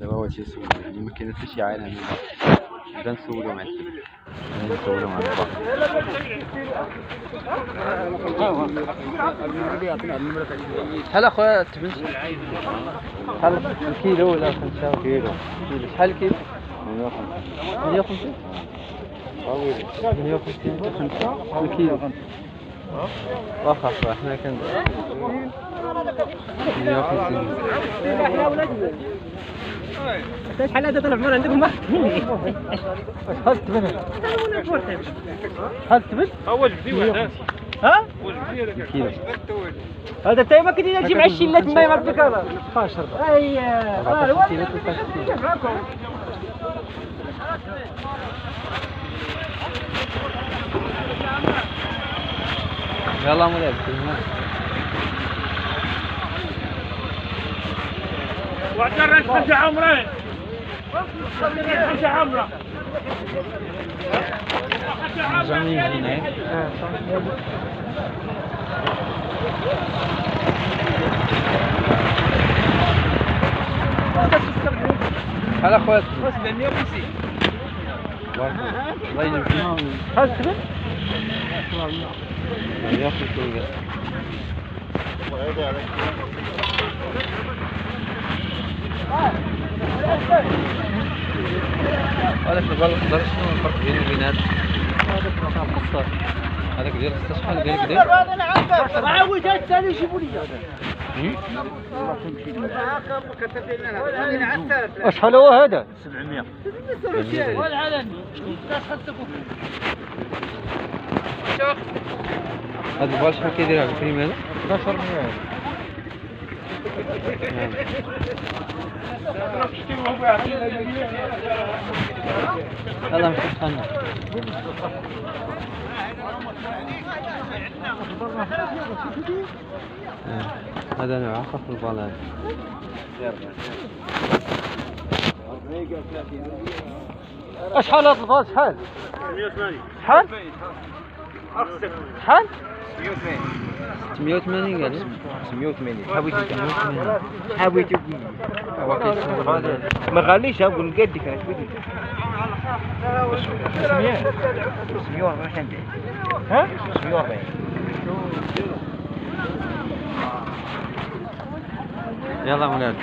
دابا هو تيسول يعني ما كاين حتى شي عالم نبدا نسولو مع السيد نسولو مع الباقي. شحال اخويا التبنت؟ شحال الكيلو ولا 5 كيلو؟ شحال الكيلو؟ 150. 150 5 الكيلو. واخا حنا كنديرو 150. شحال هذا طلع من عندكم واحد؟ شحال التبن؟ شحال التبن؟ هو جبدي واحد. ها؟ كيلو. هذا تا ما كنتي تجي مع الشله تما ما فيك هذا 12. اييه 14 كيلو 13 كيلو. يلا مولاي وعطرت 5 عمرين 5 عمره شحال اخويا؟ 750. الله يجزيك. شحال الثمن؟ 150. هذاك البال الخضر شنو الفرق بينه وبين هذا؟ هذاك مقصر. هذاك ديال الخص شحال ديالك داير؟ عاود هاد الثاني يجيبوا لي. شحال هو هذا؟ 700. هذا البال شحال كيدير هذا الكريم هذا؟ 1100. هذا مش خلنا. هذا نوع خف البال هذا. شحال هذا البال شحال؟ 180. شحال؟ شحال؟ 680 قال 680. حاولت ما غاليش اقول قدك انا شويه 640. ها 640. يلا ولاد